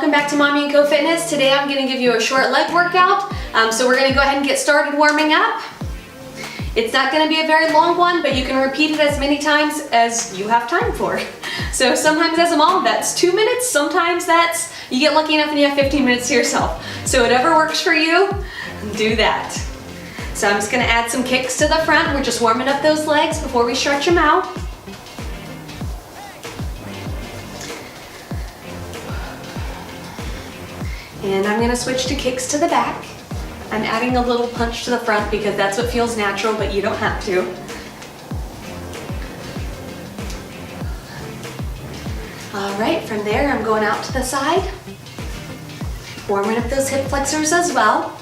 welcome back to Mommy and Co Fitness. Today I'm going to give you a short leg workout. So we're going to go ahead and get started warming up. It's not going to be a very long one, but you can repeat it as many times as you have time for. So sometimes as a mom, that's 2 minutes. Sometimes that's, you get lucky enough and you have 15 minutes to yourself. So whatever works for you, do that. So I'm just going to add some kicks to the front. We're just warming up those legs before we stretch them out. And I'm going to switch to kicks to the back. I'm adding a little punch to the front because that's what feels natural, but you don't have to. All right, from there I'm going out to the side. Warming up those hip flexors as well.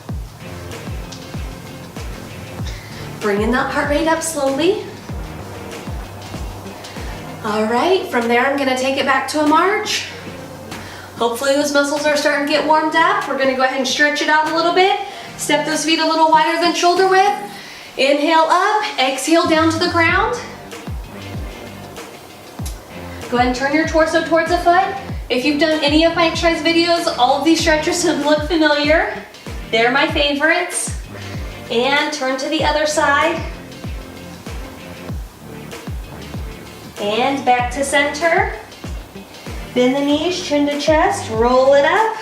Bringing that heart rate up slowly. All right, from there I'm going to take it back to a march. Hopefully those muscles are starting to get warmed up. We're going to go ahead and stretch it out a little bit. Step those feet a little wider than shoulder width. Inhale up, exhale down to the ground. Go ahead and turn your torso towards the foot. If you've done any of my exercise videos, all of these stretches should look familiar. They're my favorites. And turn to the other side. And back to center. Bend the knees, chin to chest, roll it up.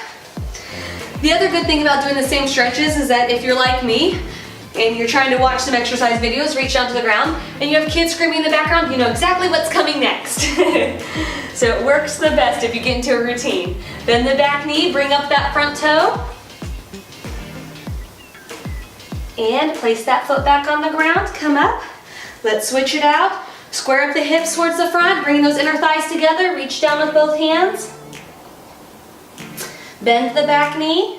The other good thing about doing the same stretches is that if you're like me and you're trying to watch some exercise videos, reach down to the ground, and you have kids screaming in the background, you know exactly what's coming next. So it works the best if you get into a routine. Bend the back knee, bring up that front toe. And place that foot back on the ground, come up. Let's switch it out. Square up the hips towards the front, bring those inner thighs together, reach down with both hands. Bend the back knee.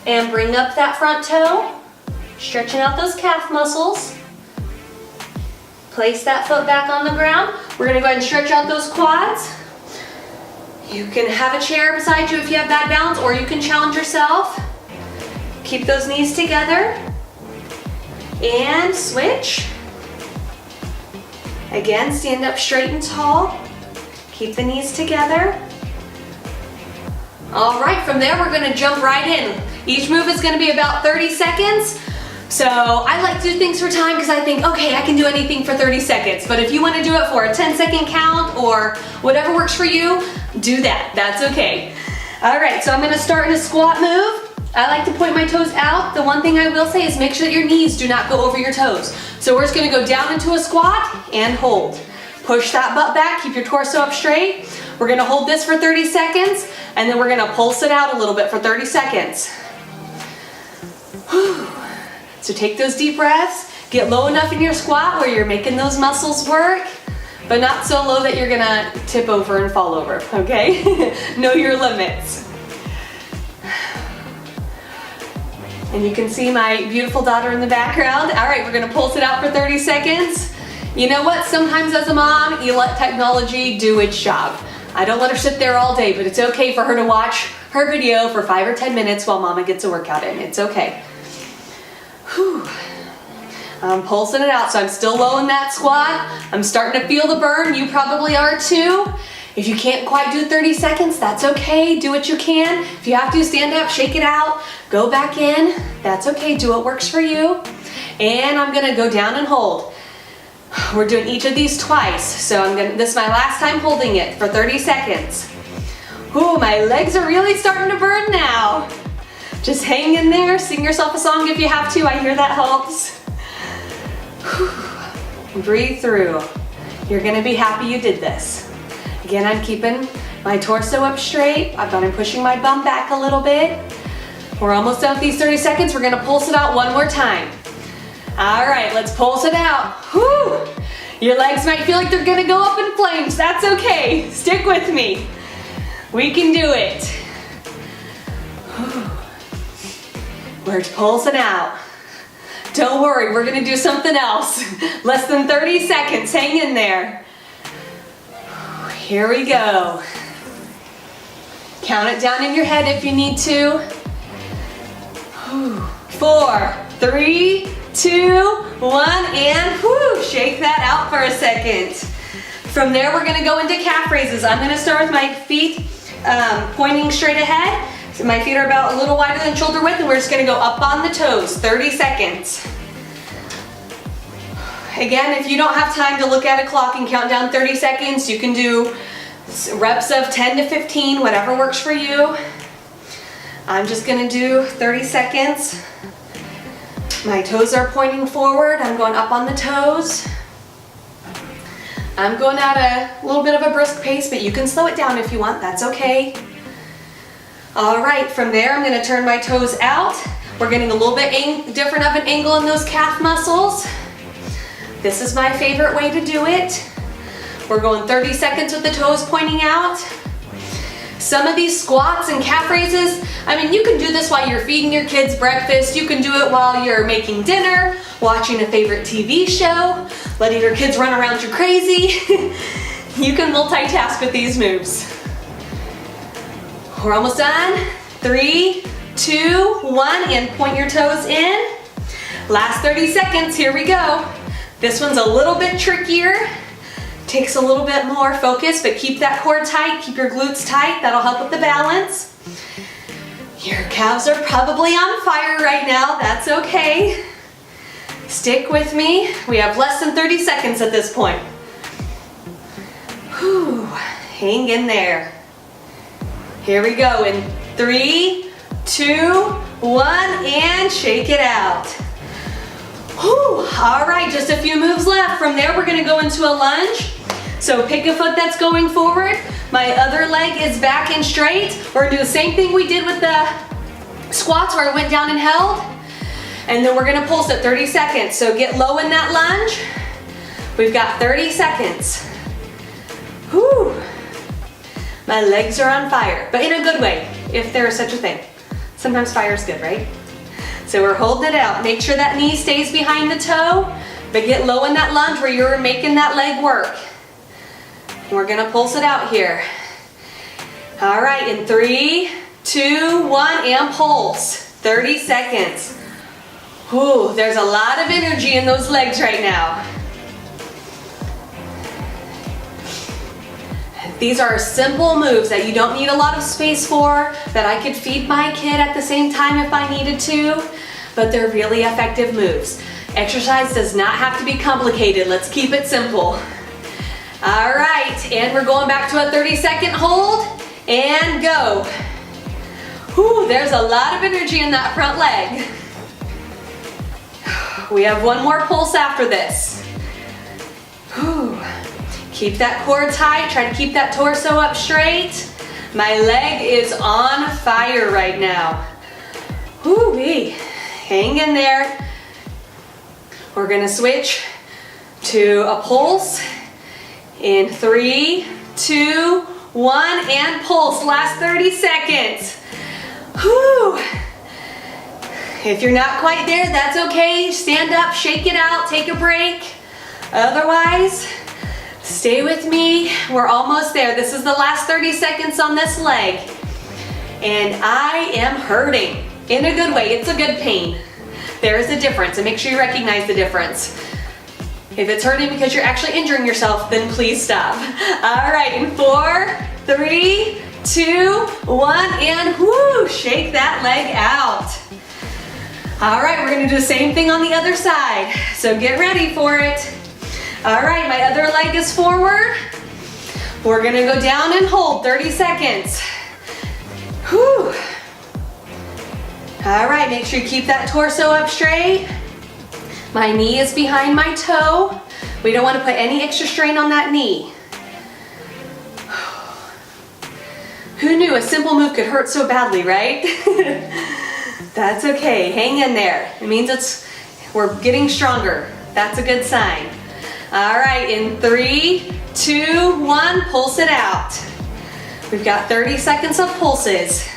And bring up that front toe. Stretching out those calf muscles. Place that foot back on the ground. We're gonna go ahead and stretch out those quads. You can have a chair beside you if you have bad balance, or you can challenge yourself. Keep those knees together. And switch. Again, stand up straight and tall. Keep the knees together. All right, from there we're gonna jump right in. Each move is gonna be about 30 seconds. So I like to do things for time because I think, okay, I can do anything for 30 seconds. But if you wanna do it for a 10-second count or whatever works for you, do that, that's okay. All right, so I'm gonna start in a squat move. I like to point my toes out. The one thing I will say is make sure that your knees do not go over your toes. So we're just gonna go down into a squat and hold. Push that butt back, keep your torso up straight. We're gonna hold this for 30 seconds, and then we're gonna pulse it out a little bit for 30 seconds. So take those deep breaths, get low enough in your squat where you're making those muscles work, but not so low that you're gonna tip over and fall over, okay? Know your limits. And you can see my beautiful daughter in the background. All right, we're gonna pulse it out for 30 seconds. You know what, sometimes as a mom, you let technology do its job. I don't let her sit there all day, but it's okay for her to watch her video for 5 or 10 minutes while mama gets a workout in. It's okay. Whew. I'm pulsing it out, so I'm still low in that squat. I'm starting to feel the burn. You probably are too. If you can't quite do 30 seconds, that's okay. Do what you can. If you have to, stand up, shake it out, go back in. That's okay, do what works for you. And I'm gonna go down and hold. We're doing each of these twice. So this is my last time holding it for 30 seconds. Ooh, my legs are really starting to burn now. Just hang in there, sing yourself a song if you have to. I hear that helps. Whew. Breathe through. You're gonna be happy you did this. Again, I'm keeping my torso up straight. I'm pushing my bum back a little bit. We're almost done with these 30 seconds. We're gonna pulse it out one more time. All right, let's pulse it out. Whew. Your legs might feel like they're gonna go up in flames. That's okay, stick with me. We can do it. Whew. We're pulsing out. Don't worry, we're gonna do something else. Less than 30 seconds, hang in there. Here we go. Count it down in your head if you need to. 4, 3, 2, 1, and whoo, shake that out for a second. From there, we're gonna go into calf raises. I'm gonna start with my feet pointing straight ahead. So my feet are about a little wider than shoulder width, and we're just gonna go up on the toes, 30 seconds. Again, if you don't have time to look at a clock and count down 30 seconds, you can do reps of 10 to 15, whatever works for you. I'm just gonna do 30 seconds. My toes are pointing forward. I'm going up on the toes. I'm going at a little bit of a brisk pace, but you can slow it down if you want, that's okay. All right, from there I'm gonna turn my toes out. We're getting a little bit different of an angle in those calf muscles. This is my favorite way to do it. We're going 30 seconds with the toes pointing out. Some of these squats and calf raises, I mean, you can do this while you're feeding your kids breakfast. You can do it while you're making dinner, watching a favorite TV show, letting your kids run around you crazy. You can multitask with these moves. We're almost done. 3, 2, 1, and point your toes in. Last 30 seconds, here we go. This one's a little bit trickier. Takes a little bit more focus, but keep that core tight, keep your glutes tight. That'll help with the balance. Your calves are probably on fire right now. That's okay. Stick with me. We have less than 30 seconds at this point. Whew. Hang in there. Here we go in 3, 2, 1, and shake it out. Whew. All right, just a few moves left. From there, we're gonna go into a lunge. So pick a foot that's going forward. My other leg is back and straight. We're gonna do the same thing we did with the squats where I went down and held. And then we're gonna pulse at 30 seconds. So get low in that lunge. We've got 30 seconds. Whew. My legs are on fire, but in a good way, if there is such a thing. Sometimes fire is good, right? So we're holding it out. Make sure that knee stays behind the toe, but get low in that lunge where you're making that leg work. We're gonna pulse it out here. All right, in 3, 2, 1, and pulse. 30 seconds. Whew, there's a lot of energy in those legs right now. These are simple moves that you don't need a lot of space for, that I could feed my kid at the same time if I needed to, but they're really effective moves. Exercise does not have to be complicated. Let's keep it simple. All right, and we're going back to a 30-second hold, and go. Whew, there's a lot of energy in that front leg. We have one more pulse after this. Whew. Keep that core tight, try to keep that torso up straight. My leg is on fire right now. Whoo-wee, hang in there. We're gonna switch to a pulse. In 3, 2, 1, and pulse. Last 30 seconds. Whew. If you're not quite there, that's okay. Stand up, shake it out, take a break. Otherwise, stay with me. We're almost there. This is the last 30 seconds on this leg. And I am hurting. In a good way, it's a good pain. There is a difference, and make sure you recognize the difference. If it's hurting because you're actually injuring yourself, then please stop. All right, in 4, 3, 2, 1, and whoo, shake that leg out. All right, we're gonna do the same thing on the other side. So get ready for it. All right, my other leg is forward. We're gonna go down and hold 30 seconds. Whew. All right, make sure you keep that torso up straight. My knee is behind my toe. We don't want to put any extra strain on that knee. Who knew a simple move could hurt so badly, right? That's okay, hang in there. It means we're getting stronger. That's a good sign. All right, in 3, 2, 1, pulse it out. We've got 30 seconds of pulses.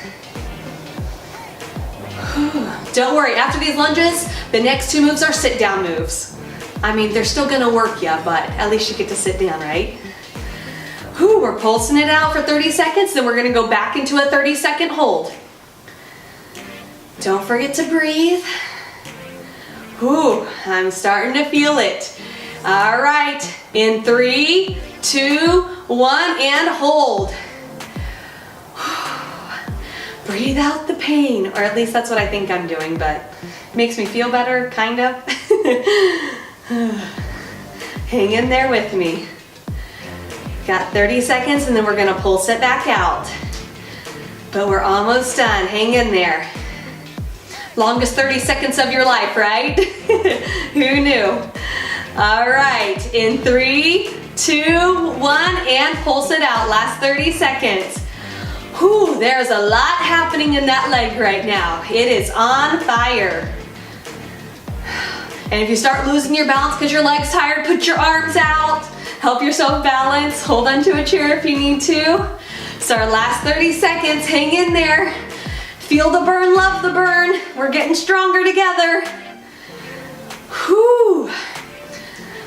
Don't worry, after these lunges, the next 2 moves are sit down moves. I mean, they're still gonna work you, but at least you get to sit down, right? Whew, we're pulsing it out for 30 seconds, then we're gonna go back into a 30-second hold. Don't forget to breathe. Whew, I'm starting to feel it. All right, in 3, 2, 1, and hold. breathe out the pain, or at least that's what I think I'm doing, but it makes me feel better, kind of. Hang in there with me. Got 30 seconds and then we're gonna pulse it back out. But we're almost done, hang in there. Longest 30 seconds of your life, right? Who knew? All right, in 3, 2, 1, and pulse it out, last 30 seconds. Whew, there's a lot happening in that leg right now. It is on fire. And if you start losing your balance because your leg's tired, put your arms out. Help yourself balance. Hold onto a chair if you need to. So our last 30 seconds, hang in there. Feel the burn, love the burn. We're getting stronger together. Whew.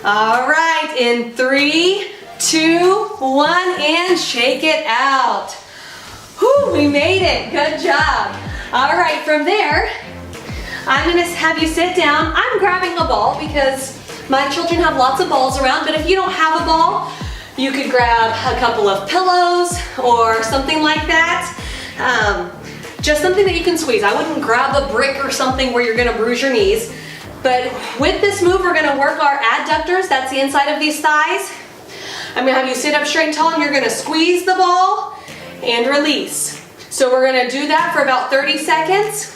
All right, in 3, 2, 1, and shake it out. Whew, we made it, good job. All right, from there, I'm gonna have you sit down. I'm grabbing a ball because my children have lots of balls around, but if you don't have a ball, you could grab a couple of pillows or something like that. Just something that you can squeeze. I wouldn't grab a brick or something where you're gonna bruise your knees. But with this move, we're gonna work our adductors, that's the inside of these thighs. I'm gonna have you sit up straight and tall and you're gonna squeeze the ball and release. So we're gonna do that for about 30 seconds.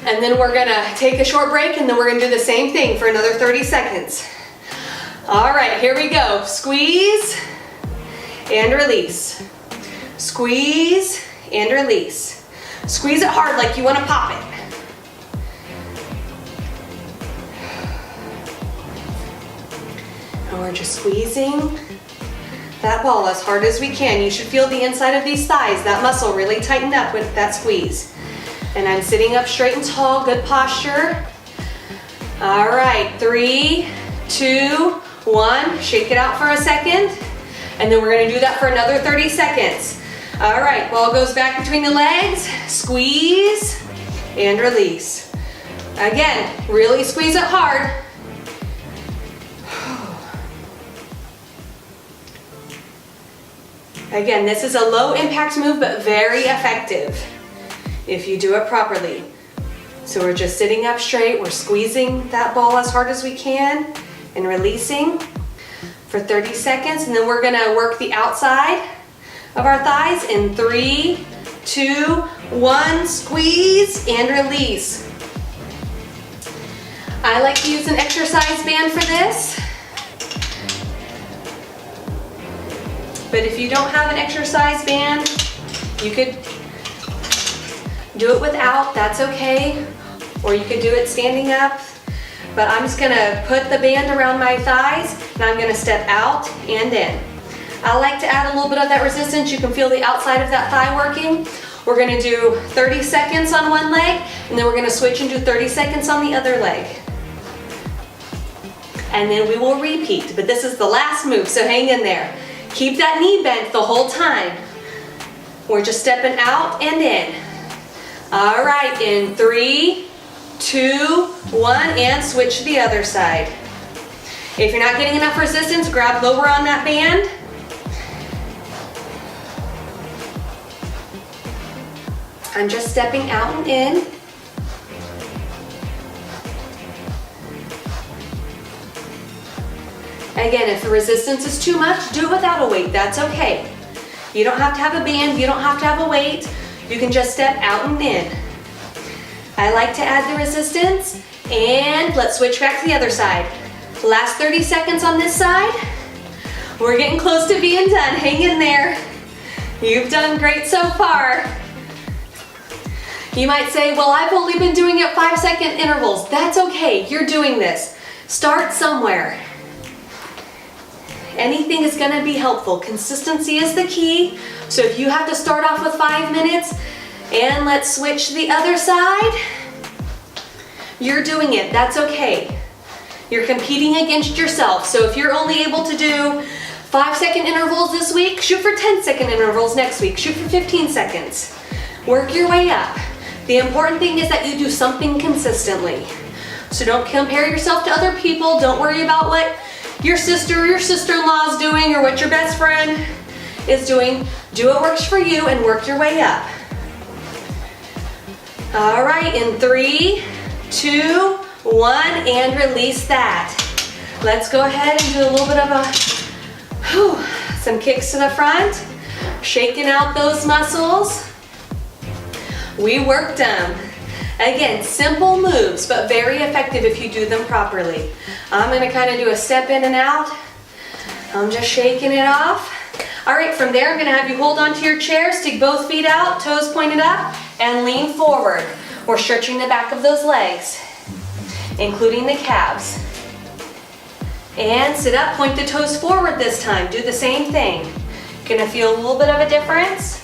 And then we're gonna take a short break and then we're gonna do the same thing for another 30 seconds. All right, here we go. Squeeze and release. Squeeze and release. Squeeze it hard like you wanna pop it. And we're just squeezing that ball as hard as we can. You should feel the inside of these thighs, that muscle really tightened up with that squeeze. And I'm sitting up straight and tall, good posture. All right, 3, 2, 1, shake it out for a second. And then we're gonna do that for another 30 seconds. All right, ball goes back between the legs, squeeze and release. Again, really squeeze it hard. Again, this is a low impact move, but very effective if you do it properly. So we're just sitting up straight, we're squeezing that ball as hard as we can and releasing for 30 seconds. And then we're gonna work the outside of our thighs in 3, 2, 1, squeeze and release. I like to use an exercise band for this. But if you don't have an exercise band, you could do it without, that's okay. Or you could do it standing up. But I'm just gonna put the band around my thighs and I'm gonna step out and in. I like to add a little bit of that resistance. You can feel the outside of that thigh working. We're gonna do 30 seconds on one leg and then we're gonna switch and do 30 seconds on the other leg. And then we will repeat, but this is the last move, so hang in there. Keep that knee bent the whole time. We're just stepping out and in. All right, in 3, 2, 1, and switch to the other side. If you're not getting enough resistance, grab lower on that band. I'm just stepping out and in. Again, if the resistance is too much, do it without a weight, that's okay. You don't have to have a band, you don't have to have a weight. You can just step out and in. I like to add the resistance, and let's switch back to the other side. Last 30 seconds on this side. We're getting close to being done, hang in there. You've done great so far. You might say, well, I've only been doing it 5-second intervals. That's okay, you're doing this. Start somewhere. Anything is gonna be helpful. Consistency is the key. So if you have to start off with 5 minutes and let's switch to the other side, you're doing it, that's okay. You're competing against yourself. So if you're only able to do 5-second intervals this week, shoot for 10-second intervals next week. Shoot for 15 seconds. Work your way up. The important thing is that you do something consistently. So don't compare yourself to other people. Don't worry about what your sister or your sister-in-law is doing or what your best friend is doing. Do what works for you and work your way up. All right, in 3, 2, 1, and release that. Let's go ahead and do a little bit of some kicks to the front, shaking out those muscles. We worked them. Again, simple moves, but very effective if you do them properly. I'm gonna kind of do a step in and out. I'm just shaking it off. All right, from there, I'm gonna have you hold onto your chair, stick both feet out, toes pointed up, and lean forward. We're stretching the back of those legs, including the calves. And sit up, point the toes forward this time. Do the same thing. Gonna feel a little bit of a difference.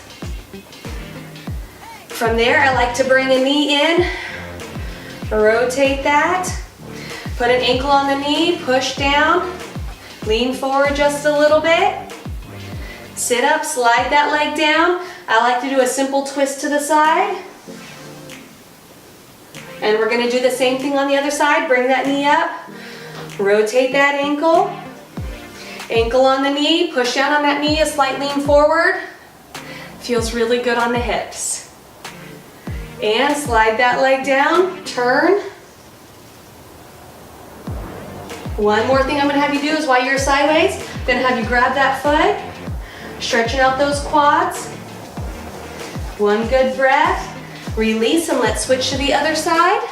From there, I like to bring a knee in, rotate that, put an ankle on the knee, push down, lean forward just a little bit, sit up, slide that leg down. I like to do a simple twist to the side. And we're gonna do the same thing on the other side. Bring that knee up, rotate that ankle, ankle on the knee, push down on that knee, a slight lean forward. Feels really good on the hips. And slide that leg down, turn. One more thing I'm gonna have you do is while you're sideways, I'm gonna have you grab that foot, stretching out those quads. One good breath, release, and let's switch to the other side.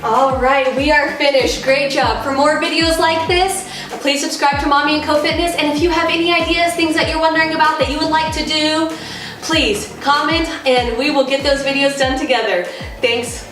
All right, we are finished. Great job. For more videos like this, please subscribe to Mommy and Co Fitness. And if you have any ideas, things that you're wondering about that you would like to do, please comment and we will get those videos done together. Thanks.